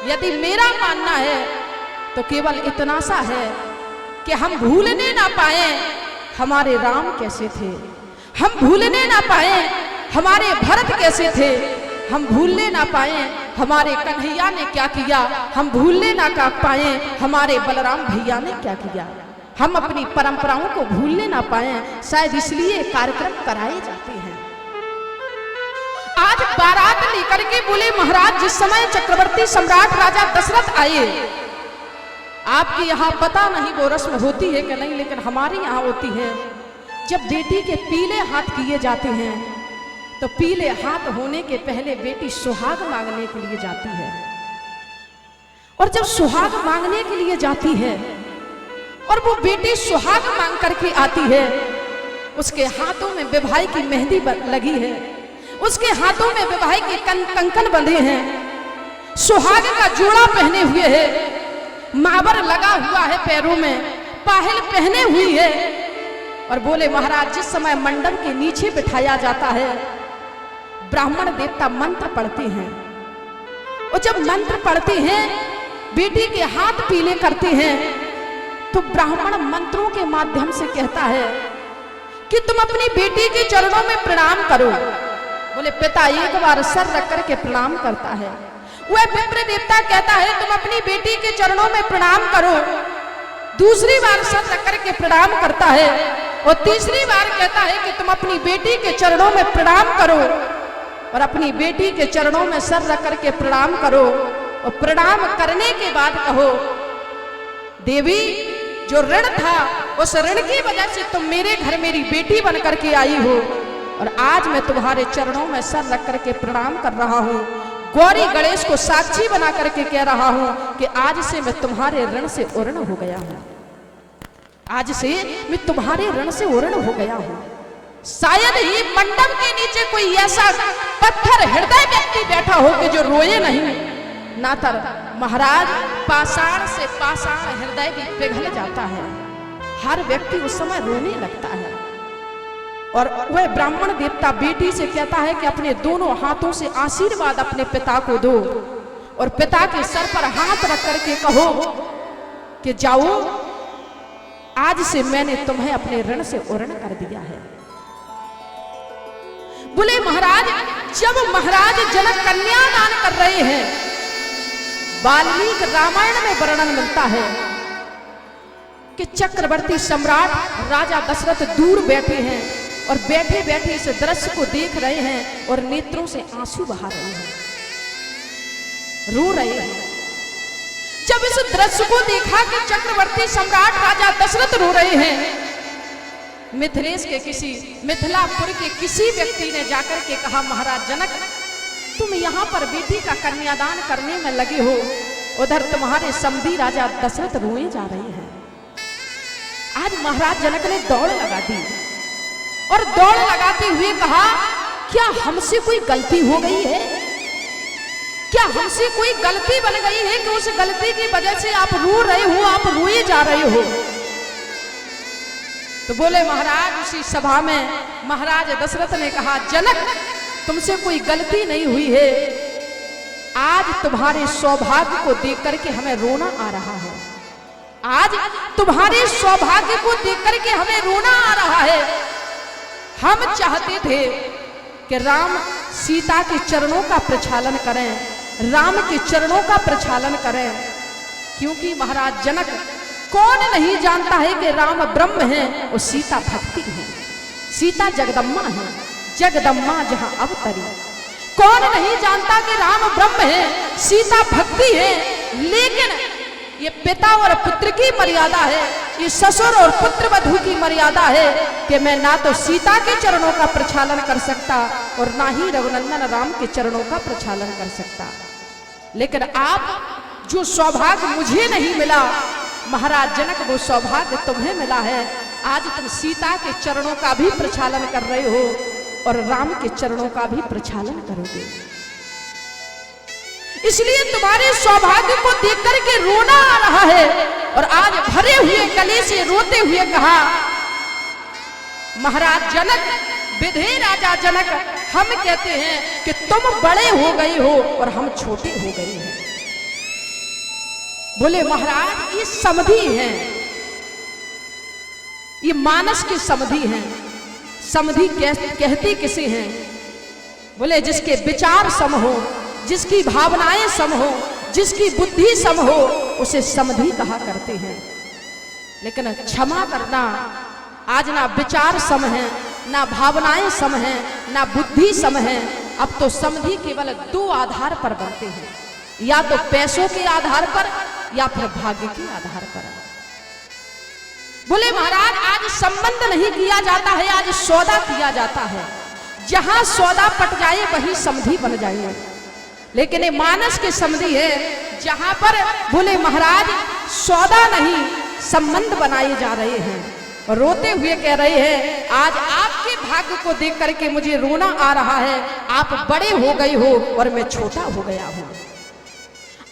यदि मेरा मानना है तो केवल इतना सा है कि हम भूलने ना पाए हमारे राम कैसे थे, हम भूलने ना पाए हमारे भरत कैसे थे, हम भूलने ना पाए हमारे कन्हैया ने क्या किया, हम भूलने ना पाए हमारे बलराम भैया ने क्या किया। हम अपनी परंपराओं को भूलने ना पाए, शायद इसलिए कार्यक्रम कराए जाते हैं। आज बारात लेकर के बोले महाराज जिस समय चक्रवर्ती सम्राट राजा दशरथ आए, आपके यहाँ पता नहीं वो रस्म होती है कि नहीं, लेकिन हमारे यहाँ होती है। जब बेटी के पीले हाथ किए जाते हैं तो पीले हाथ होने के पहले बेटी सुहाग मांगने के लिए जाती है, और जब सुहाग मांगने के लिए जाती है और वो बेटी सुहाग मांग करके आती है, उसके हाथों में विवाह की मेहंदी लगी है, उसके हाथों में विवाह के कंकन बंधे हैं, सुहाग का जोड़ा पहने हुए है, मावर लगा हुआ है पैरों में, पायल पहने हुई है। और बोले महाराज जिस समय मंडप के नीचे बिठाया जाता है, ब्राह्मण देवता मंत्र पढ़ते हैं, और जब मंत्र पढ़ते हैं बेटी के हाथ पीले करते हैं, तो ब्राह्मण मंत्रों के माध्यम से कहता है कि तुम अपनी बेटी के चरणों में प्रणाम करो। बोले पिता एक बार सर रख करके प्रणाम करता है, वह विप्र देवता कहता है तुम अपनी बेटी के चरणों में प्रणाम करो, दूसरी बार सर रख करके प्रणाम करता है, और तीसरी बार कहता है कि तुम अपनी बेटी के चरणों में प्रणाम करो, और अपनी बेटी के चरणों में सर रख करके प्रणाम करो, और प्रणाम करने के बाद कहो देवी जो ऋण था उस ऋण की वजह से तुम मेरे घर मेरी बेटी बन करके आई हो, और आज मैं तुम्हारे चरणों में सर रख करके प्रणाम कर रहा हूँ, गौरी गणेश को साक्षी बना करके कह रहा हूँ कि आज से मैं तुम्हारे ऋण से उर्ण हो गया हूँ, आज से मैं तुम्हारे ऋण से उर्ण हो गया हूँ। शायद ही मंडप के नीचे कोई ऐसा पत्थर हृदय व्यक्ति बैठा हो कि जो रोए नहीं, नातर महाराज पाषाण से पाषाण हृदय भी पिघल जाता है, हर व्यक्ति उस समय रोने लगता है। और वह ब्राह्मण देवता बेटी से कहता है कि अपने दोनों हाथों से आशीर्वाद अपने पिता को दो, और पिता के सर पर हाथ रख करके कहो कि जाओ आज से मैंने तुम्हें अपने ऋण से उर्ण कर दिया है। बोले महाराज जब महाराज जनक कन्यादान कर रहे हैं, वाल्मीकि रामायण में वर्णन मिलता है कि चक्रवर्ती सम्राट राजा दशरथ दूर बैठे हैं, और बैठे बैठे इस दृश्य को देख रहे हैं और नेत्रों से आंसू बहा रहे हैं, रो रहे हैं। जब इस दृश्य को देखा कि चक्रवर्ती सम्राट राजा दशरथ रो रहे हैं, मिथिलेश के किसी मिथिलापुर के किसी व्यक्ति ने जाकर के कहा महाराज जनक तुम यहाँ पर बेटी का कन्यादान करने में लगे हो, उधर तुम्हारे समधी राजा दशरथ रोए जा रहे हैं। आज महाराज जनक ने दौड़ लगा दी, और दौड़ लगाते हुए कहा क्या हमसे कोई गलती हो गई है, क्या हमसे कोई गलती बन गई है कि उस गलती की वजह से आप रो रहे हो, आप रोए जा रहे हो। तो बोले महाराज उसी सभा में महाराज दशरथ ने कहा जनक तुमसे कोई गलती नहीं हुई है, आज तुम्हारे सौभाग्य को देख करके हमें रोना आ रहा है, आज तुम्हारे सौभाग्य को देख करके हमें रोना आ रहा है। हम चाहते थे कि राम सीता के चरणों का प्रक्षालन करें, राम के चरणों का प्रक्षालन करें, क्योंकि महाराज जनक कौन नहीं जानता है कि राम ब्रह्म है और सीता भक्ति है, सीता जगदम्मा है, जगदम्मा जहां अवतरी। कौन नहीं जानता कि राम ब्रह्म है, सीता भक्ति है, लेकिन ये पिता और पुत्र की मर्यादा है, ये ससुर और पुत्र वधू की मर्यादा है कि मैं ना तो सीता के चरणों का प्रक्षालन कर सकता और ना ही रघुनंदन राम के चरणों का प्रक्षालन कर सकता। लेकिन आप जो सौभाग्य मुझे नहीं मिला महाराज जनक, वो सौभाग्य तुम्हें मिला है। आज तुम सीता के चरणों का भी प्रक्षालन कर रहे हो और राम के चरणों का भी प्रक्षालन करोगे, इसलिए तुम्हारे सौभाग्य को देख करके रोना आ रहा है। और आज भरे हुए गले से रोते हुए कहा महाराज जनक, विधे राजा जनक, हम कहते हैं कि तुम बड़े हो गए हो और हम छोटे हो गए हैं। बोले महाराज ये समधी हैं, ये मानस के समधी हैं। समधी कहती किसे हैं? बोले जिसके विचार सम हो, जिसकी भावनाएं सम हो, जिसकी बुद्धि सम हो, उसे समधी कहा करते हैं। लेकिन क्षमा करना, आज ना विचार सम है, ना भावनाएं सम है, ना बुद्धि सम है। अब तो समधी केवल दो आधार पर बनते हैं, या तो पैसों के आधार पर या फिर भाग्य के आधार पर। बोले महाराज आज संबंध नहीं किया जाता है, आज सौदा किया जाता है। जहां सौदा पट जाए वही समधी बन जाए। लेकिन ये मानस के समधी है, जहां पर बोले महाराज सौदा नहीं संबंध बनाए जा रहे हैं। और रोते हुए कह रहे हैं आज आपके भाग्य को देख करके मुझे रोना आ रहा है। आप बड़े हो गए हो और मैं छोटा हो गया हूं।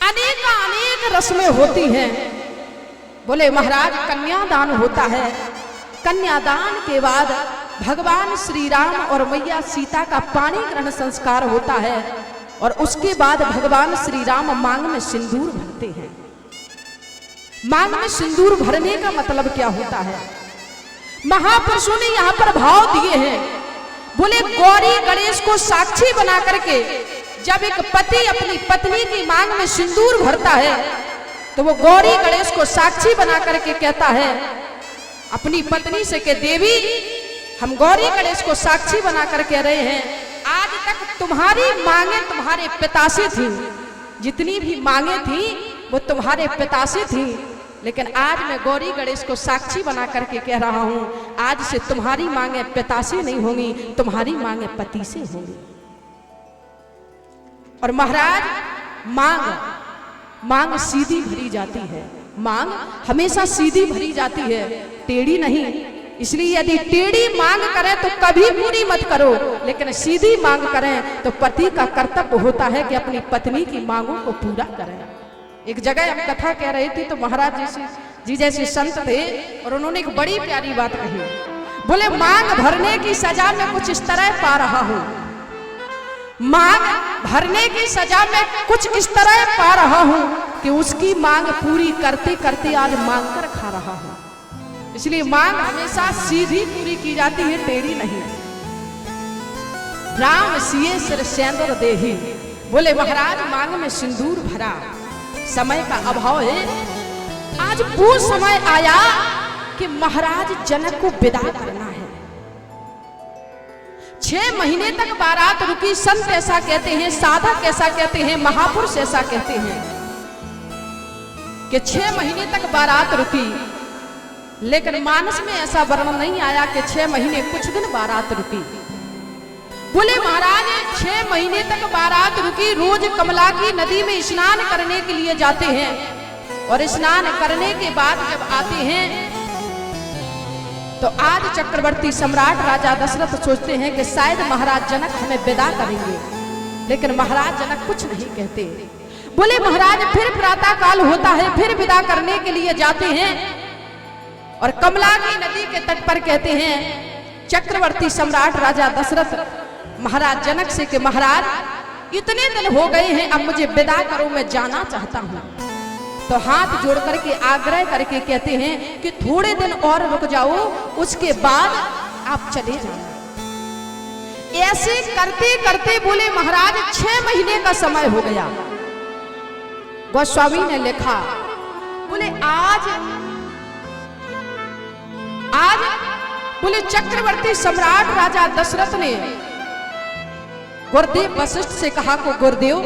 अनेक रस्में होती हैं। बोले महाराज कन्यादान होता है, कन्यादान के बाद भगवान श्री राम और मैया सीता का पाणी ग्रहण संस्कार होता है, और उसके बाद भगवान श्री राम मांग में सिंदूर भरते हैं। मांग में सिंदूर भरने का मतलब क्या होता है? महापुरुषों ने यहाँ पर भाव दिए हैं। बोले गौरी गणेश को साक्षी बना करके जब एक पति अपनी पत्नी की मांग में सिंदूर भरता है, तो वो गौरी गणेश को साक्षी बना करके कहता है अपनी पत्नी से कि देवी हम गौरी गणेश को साक्षी बना कर कह रहे हैं आज तक तुम्हारी मांगे तुम्हारे पिता से थी, जितनी भी मांगे थी वो तुम्हारे पिता से थी, लेकिन आज मैं गौरी गणेश को साक्षी बना करके कह रहा हूं आज से तुम्हारी मांगे पिता से नहीं होंगी, तुम्हारी मांगे पति से होंगी। और महाराज मांग सीधी भरी जाती है, मांग हमेशा सीधी भरी जाती है, टेढ़ी नहीं। इसलिए यदि टेढ़ी मांग करें तो कभी पूरी मत करो, लेकिन सीधी मांग करें तो पति का कर्तव्य होता है कि अपनी पत्नी की मांगों को पूरा करें। एक जगह हम कथा कह रहे थे तो महाराज जी जैसे संत थे और उन्होंने एक बड़ी प्यारी बात कही। बोले मांग भरने की सजा में कुछ इस तरह पा रहा हूं, मांग भरने की सजा में कुछ इस तरह पा रहा हूं कि उसकी मांग पूरी करते करते आज मांग कर खा रहा हूं। इसलिए मांग हमेशा सीधी पूरी की जाती है, टेढ़ी नहीं। राम सिए सिर सेंदूर देहि। बोले महाराज मांग में सिंदूर भरा, समय का अभाव है। आज वो समय आया कि महाराज जनक को विदा करना है। 6 महीने तक बारात रुकी। संत ऐसा कहते हैं, साधक ऐसा कहते हैं, महापुरुष ऐसा कहते हैं कि 6 महीने तक बारात रुकी, लेकिन मानस में ऐसा वर्णन नहीं आया कि 6 महीने कुछ दिन बारात रुकी। बोले महाराज 6 महीने तक बारात रुकी। रोज कमला की नदी में स्नान करने के लिए जाते हैं, और स्नान करने के बाद जब आते हैं तो आज चक्रवर्ती सम्राट राजा दशरथ सोचते हैं कि शायद महाराज जनक हमें विदा करेंगे, लेकिन महाराज जनक कुछ नहीं कहते। बोले महाराज फिर प्रातः काल होता है, फिर विदा करने के लिए जाते हैं, और कमला की नदी के तट पर कहते हैं चक्रवर्ती सम्राट राजा दशरथ महाराज जनक से कि महाराज इतने दिन हो गए हैं, अब मुझे विदा करो, मैं जाना चाहता हूं। तो हाथ जोड़ करके आग्रह करके कहते हैं कि थोड़े दिन और रुक जाओ, उसके बाद आप चले जाना। ऐसे करते करते बोले महाराज 6 महीने का समय हो गया। गोस्वामी ने लिखा, बोले आज बोले चक्रवर्ती सम्राट राजा दशरथ ने गुरुदेव वशिष्ठ से कहा को गुरुदेव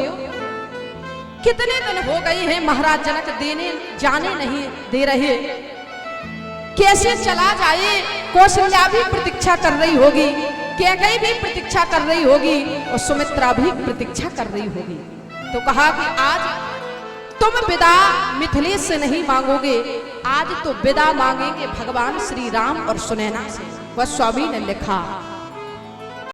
कितने दिन हो गए हैं महाराज जनक जाने नहीं दे रहे, कैसे चला जाए। कौशल्या भी प्रतीक्षा कर रही होगी, कैकेयी भी प्रतीक्षा कर रही होगी, और सुमित्रा भी प्रतीक्षा कर रही होगी। तो कहा कि आज तुम विदा मिथिलेश से नहीं मांगोगे, आज तो विदा मांगेंगे भगवान श्री राम और सुनैना से। गोस्वामी ने लिखा